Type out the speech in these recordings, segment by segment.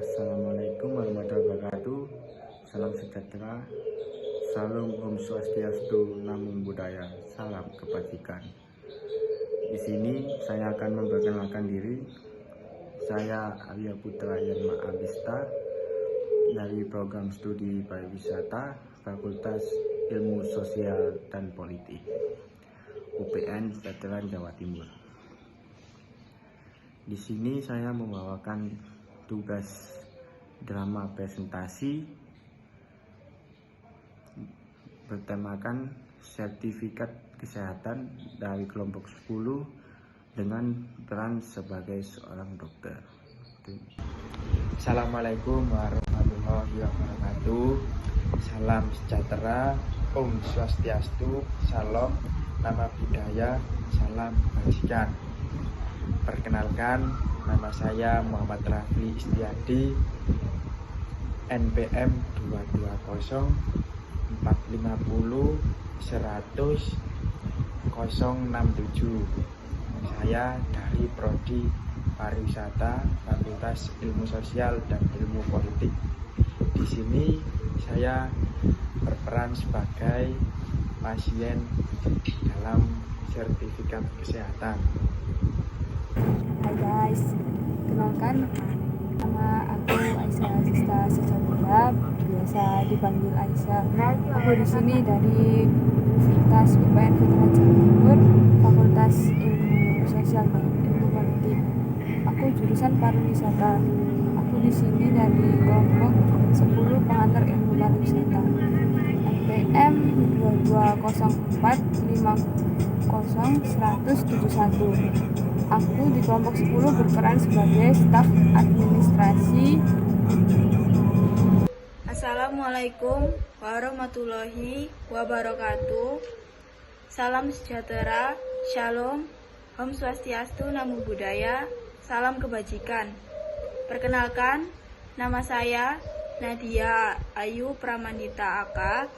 Assalamualaikum warahmatullahi wabarakatuh. Salam sejahtera. Salam Om Swastiastu, Namo Buddhaya. Salam kebajikan. Di sini saya akan memperkenalkan diri. Saya Arya Putra Yanma Abista dari program studi pariwisata Fakultas Ilmu Sosial dan Politik UPN Veteran Jawa Timur. Di sini saya membawakan tugas drama presentasi bertemakan sertifikat kesehatan dari kelompok 10 dengan peran sebagai seorang dokter. Assalamualaikum warahmatullahi wabarakatuh. Salam sejahtera, Om Swastiastu, Salam, Namo Buddhaya, Salam kebajikan. Perkenalkan, nama saya Muhammad Rafli Istiadi, NPM 220 450 100 067. Saya dari Prodi Pariwisata Fakultas Ilmu Sosial dan Ilmu Politik. Di sini saya berperan sebagai pasien dalam sertifikat kesehatan. Hai guys, kenalkan nama aku Aisyah Sista Sejatera, biasa dipanggil Aisyah. Aku di sini dari Universitas UPN Veteran Jawa Timur, Fakultas Ilmu Sosial dan Ilmu Politik. Aku jurusan pariwisata. Aku di sini dari kelompok 10 pengantar ilmu pariwisata. NPM 2204500171. Aku di kelompok 10 berperan sebagai staf administrasi. Assalamualaikum warahmatullahi wabarakatuh. Salam sejahtera, Shalom, Om Swastiastu, Namo Buddhaya, Salam kebajikan. Perkenalkan, nama saya Nadia Ayu Pramandita AK,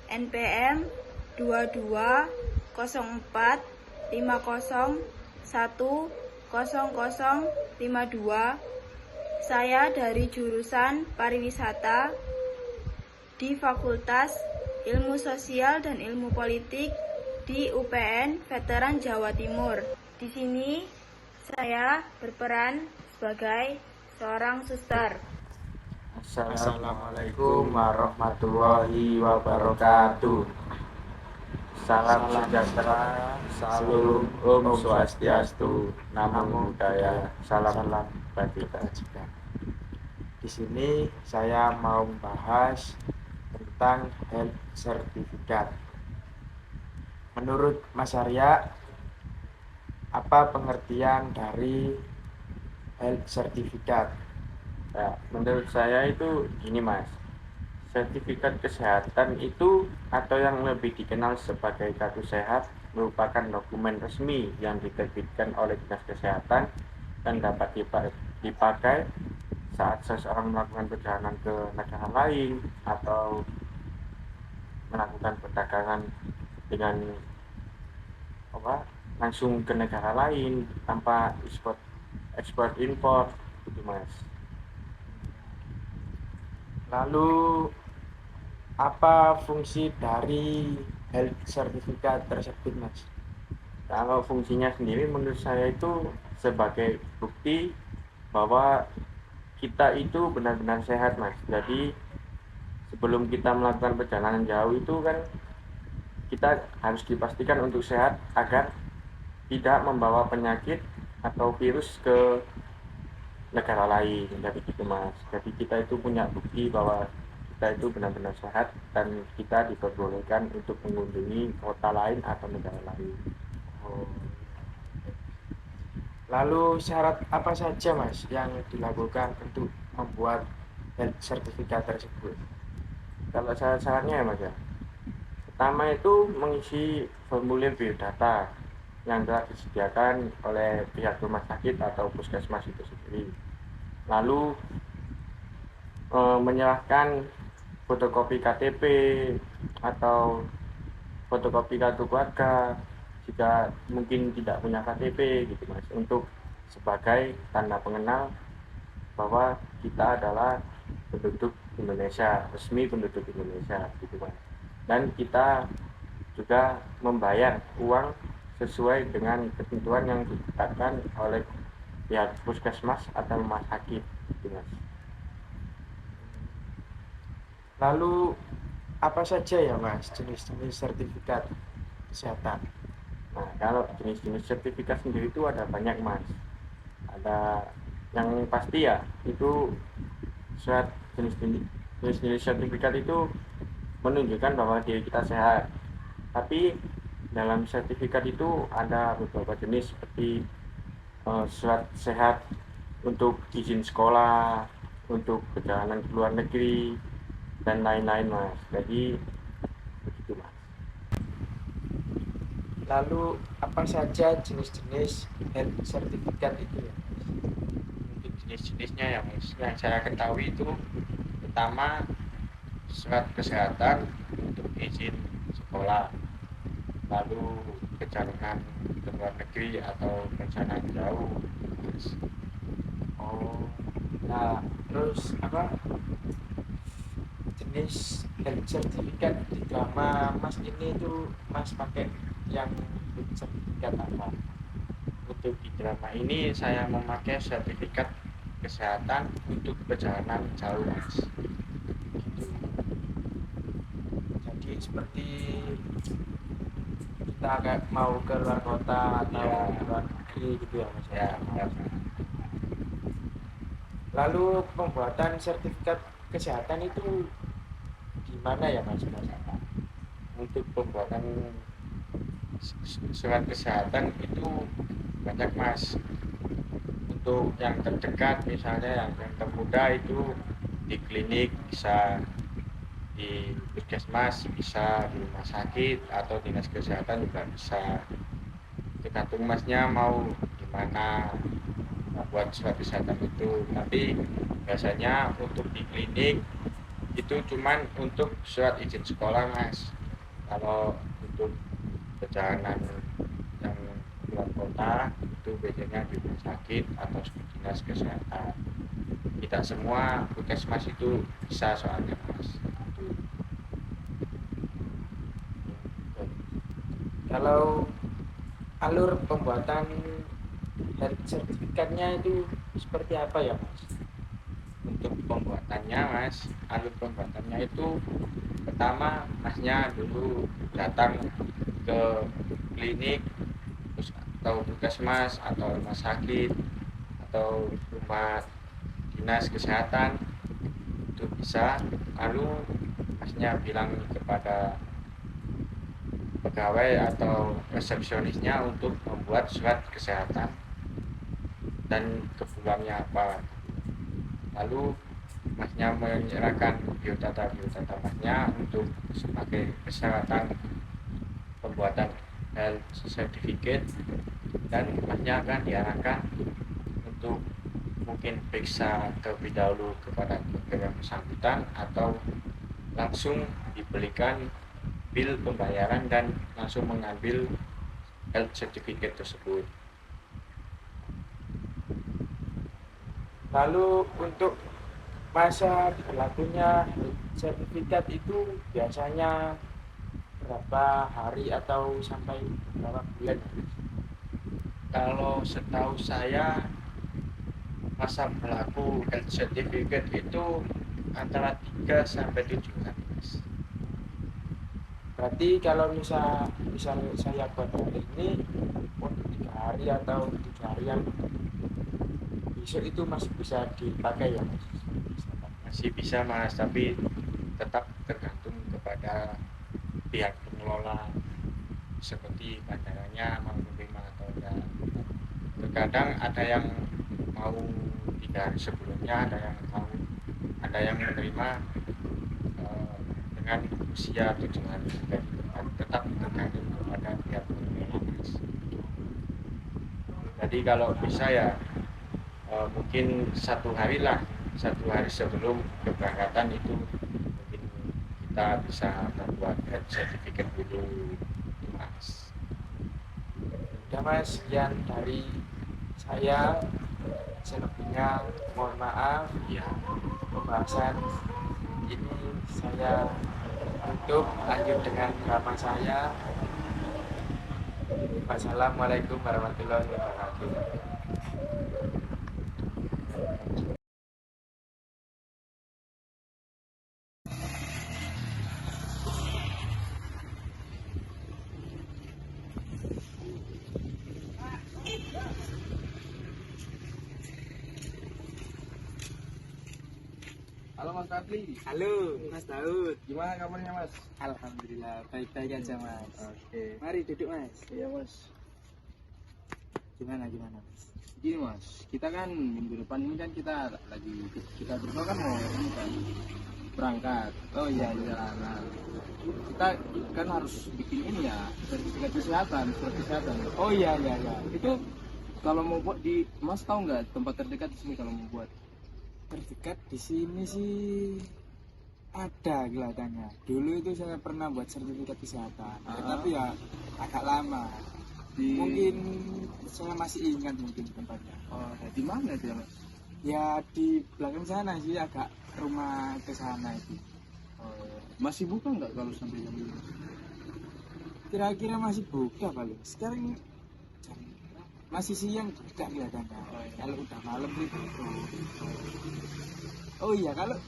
NPM 220450100052. Saya dari jurusan pariwisata di Fakultas Ilmu Sosial dan Ilmu Politik di UPN Veteran Jawa Timur. Di sini saya berperan sebagai seorang suster. Assalamualaikum warahmatullahi wabarakatuh. Salam sejahtera, salam Om Swastiastu, Namo Buddhaya, salam kebajikan. Di sini saya mau membahas tentang health certificate. Menurut Mas Arya, apa pengertian dari health certificate? Ya, menurut saya itu gini Mas, sertifikat kesehatan itu atau yang lebih dikenal sebagai kartu sehat merupakan dokumen resmi yang diterbitkan oleh Dinas Kesehatan dan dapat dipakai saat seseorang melakukan perjalanan ke negara lain atau melakukan perdagangan dengan langsung ke negara lain tanpa ekspor impor gitu Mas. Lalu apa fungsi dari health certificate tersebut, Mas? Kalau fungsinya sendiri menurut saya itu sebagai bukti bahwa kita itu benar-benar sehat Mas. Jadi sebelum kita melakukan perjalanan jauh itu kan kita harus dipastikan untuk sehat agar tidak membawa penyakit atau virus ke negara lain. Jadi gitu Mas. Jadi kita itu punya bukti bahwa kita itu benar-benar sehat dan kita diperbolehkan untuk mengunjungi kota lain atau negara lain. Lalu syarat apa saja, Mas, yang dilakukan untuk membuat health certificate tersebut? Kalau syarat-syaratnya ya Mas ya, pertama itu mengisi formulir biodata yang telah disediakan oleh pihak rumah sakit atau puskesmas itu sendiri. Lalu menyerahkan fotokopi KTP atau fotokopi kartu keluarga jika mungkin tidak punya KTP gitu Mas, untuk sebagai tanda pengenal bahwa kita adalah penduduk Indonesia, resmi penduduk Indonesia gitu Mas. Dan kita juga membayar uang sesuai dengan ketentuan yang ditetapkan oleh pihak puskesmas atau rumah sakit gitu Mas. Lalu apa saja ya Mas jenis-jenis sertifikat kesehatan? Nah, kalau jenis-jenis sertifikat sendiri itu ada banyak Mas. Ada yang pasti ya itu surat jenis-jenis sertifikat itu menunjukkan bahwa diri kita sehat. Tapi dalam sertifikat itu ada beberapa jenis seperti surat sehat untuk izin sekolah, untuk perjalanan ke luar negeri dan lain-lain Mas. Jadi begitu Mas. Lalu apa saja jenis-jenis health sertifikat itu ya? Untuk jenis-jenisnya ya Mas, yang saya ketahui itu pertama surat kesehatan untuk izin sekolah, lalu perjalanan ke luar negeri atau perjalanan jauh Mas. Oh, nah terus apa jenis health sertifikat di drama Mas ini tuh Mas pakai yang sertifikat apa? Untuk di drama ini saya memakai sertifikat kesehatan untuk perjalanan jauh Mas. Jadi seperti kita agak mau ke luar kota atau Ya. luar negeri gitu ya Mas. Ya, ya. Lalu pembuatan sertifikat kesehatan itu gimana ya Mas? Untuk pembuatan surat kesehatan itu banyak Mas. Untuk yang terdekat misalnya yang termudah itu di klinik, bisa di puskesmas, bisa di rumah sakit atau dinas kesehatan juga bisa. Tergantung Masnya mau gimana membuat surat kesehatan itu. Tapi biasanya untuk di klinik itu cuman untuk surat izin sekolah Mas. Kalau untuk perjalanan yang luar kota itu biasanya di rumah sakit atau dinas kesehatan. Tidak semua puskesmas itu bisa soalnya Mas. Kalau alur pembuatan health sertifikatnya itu seperti apa ya Mas? Untuk pembuatannya Mas, alur pembuatannya itu pertama Masnya dulu datang ke klinik atau puskesmas atau rumah sakit atau rumah dinas kesehatan itu bisa, lalu Masnya bilang kepada pegawai atau resepsionisnya untuk membuat surat kesehatan dan keperluannya apa. Lalu Masnya menyerahkan biodata Masnya untuk sebagai persyaratan pembuatan health certificate, dan Masnya akan diarahkan untuk mungkin periksa terlebih dahulu kepada dokter yang bersangkutan atau langsung diberikan bil pembayaran dan langsung mengambil health certificate tersebut. Lalu untuk masa berlakunya sertifikat itu biasanya berapa hari atau sampai berapa bulan? Kalau setahu saya masa berlaku health certificate itu antara 3 sampai 7 hari Mas. Berarti kalau misal saya buat hari ini untuk 3 hari atau 3 harian besok itu masih bisa dipakai ya Mas? Masih bisa Mas, tapi tetap tergantung kepada pihak pengelola seperti bandaranya mau menerima atau enggak. Terkadang ada yang mau 3 hari sebelumnya, ada yang menerima dengan usia 7 hari. Jadi tetap tergantung kepada pihak pengelola Mas. Jadi kalau bisa ya mungkin 1 hari lah, 1 hari sebelum keberangkatan itu mungkin kita bisa membuat health certificate dulu Mas. Udah Mas, sekian dari saya. Selebihnya mohon maaf ya, pembahasan ini saya tutup, lanjut dengan drama saya. Wassalamualaikum warahmatullahi wabarakatuh. Halo Mas Rafli. Halo Mas Daud. Gimana kabarnya Mas? Alhamdulillah baik-baik aja Mas. Oke. Mari duduk Mas. Iya Mas. Gimana Mas? Gini Mas, kita kan minggu depan ini kan kita berdua kan mau ini kan berangkat. Oh iya Mau iya. perjalanan. Kita kan harus bikin ini ya, sertifikat kesehatan, surat kesehatan. Oh iya iya iya. Itu kalau mau buat di Mas tahu nggak tempat terdekat di sini kalau mau buat? Terdekat di sini sih ada kelihatannya. Dulu itu saya pernah buat sertifikat kesehatan, tapi ya agak lama. Mungkin saya masih ingat mungkin tempatnya. Oh, di mana itu ya Mas? Ya di belakang sana sih, agak rumah ke sana itu. Oh, masih buka nggak kalau sampai jam ini? Kira-kira masih buka paling. Sekarang masih siang juga kelihatannya. Kalau udah malam itu. Oh iya, kalau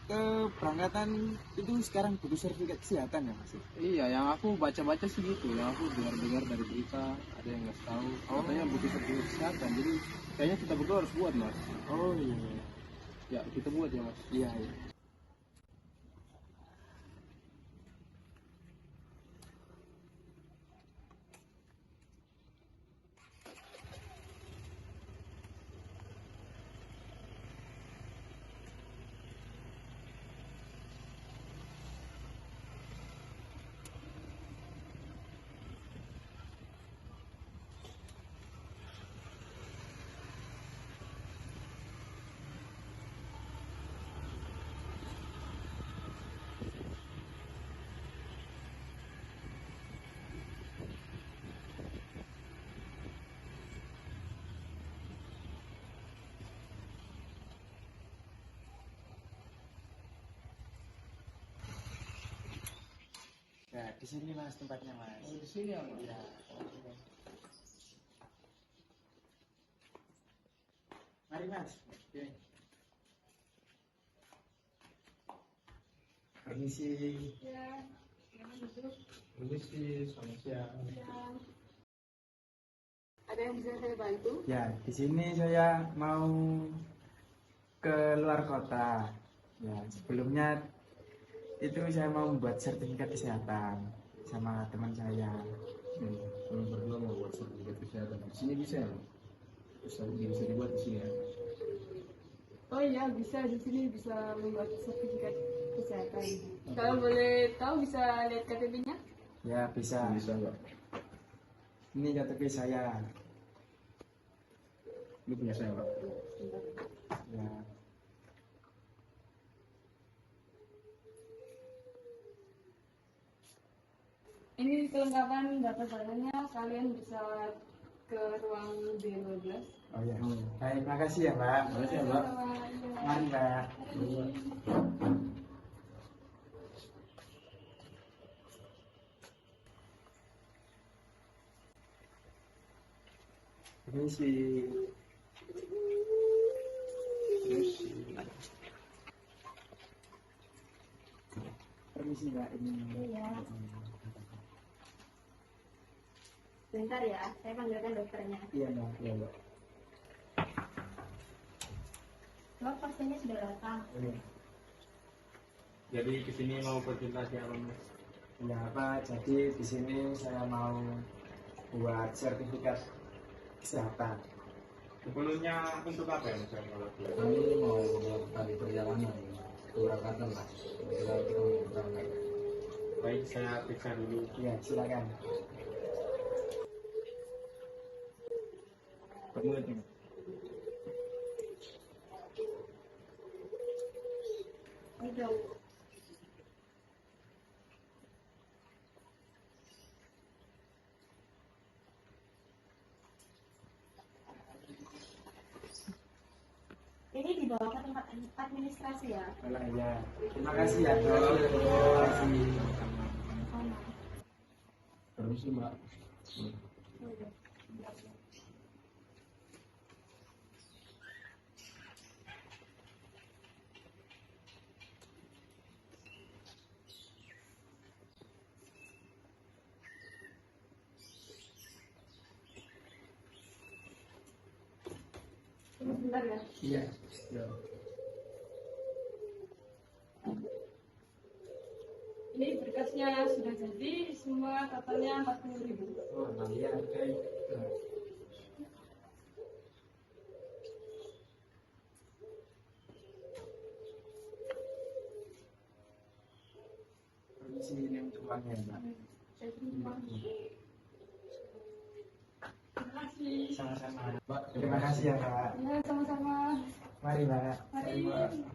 keberangkatan itu sekarang butuh sertifikat kesehatan ya Mas? Iya, yang aku baca-baca sih gitu, yang aku dengar-dengar dari berita, ada yang nggak tahu, katanya butuh sertifikat kesehatan, jadi kayaknya kita berdua harus buat Mas. Oh iya. Ya, kita buat ya Mas. Iya iya. Nah, di sini Mas tempatnya Mas. Oh, di sini ya Mas. Iya. Mari Mas. Oke. Permisi. Permisi, selamat siang. Ada yang bisa saya bantu? Ya, di sini saya mau ke luar kota. Ya, sebelumnya itu saya mau membuat sertifikat kesehatan sama teman saya. Kami berdua mau buat sertifikat kesehatan. Di sini bisa ya? Bisa dibuat di sini ya? Oh iya, bisa di sini bisa membuat sertifikat kesehatan. Kalau boleh tahu bisa lihat KTP-nya? Ya, bisa. Bisa Pak. Ini KTP saya. Ini punya saya Pak. Ya. Ini kelengkapan data datanya, kalian bisa ke ruang B12. Oh ya. Baik, makasih ya, Mbak. Makasih ya Pak. Mari, Mbak. Permisi. Permisi, Mbak. Ini. Iya. Bentar ya, saya panggilkan dokternya. Iya, Mbak. Iya, Mbak. Dok, pasiennya sudah datang. Iya. Jadi kesini mau konsultasi apa Mas? Ya, Pak. Jadi di sini saya mau buat sertifikat kesehatan. Sebelumnya untuk apa ya Mas kalau boleh? Kami mau melakukan perjalanan keberangkatan lah. Kita mau berangkat. Baik, saya periksa dulu. Iya, silakan. Permulaan. Ini dok. dibawa ke tempat administrasi ya. Kalau ya, terima kasih ya. Terima kasih. Permisi Mbak. Sebentar ya. Iya. Ini berkasnya sudah jadi, semua totalnya 40.000. Oh, iya, oke. Permisi ini untuk uangnya, Mbak. Terima kasih. Sama-sama. Mbak, terima kasih ya, Mbak. Ya, sama-sama. Mari, Mbak. Mari. Mbak.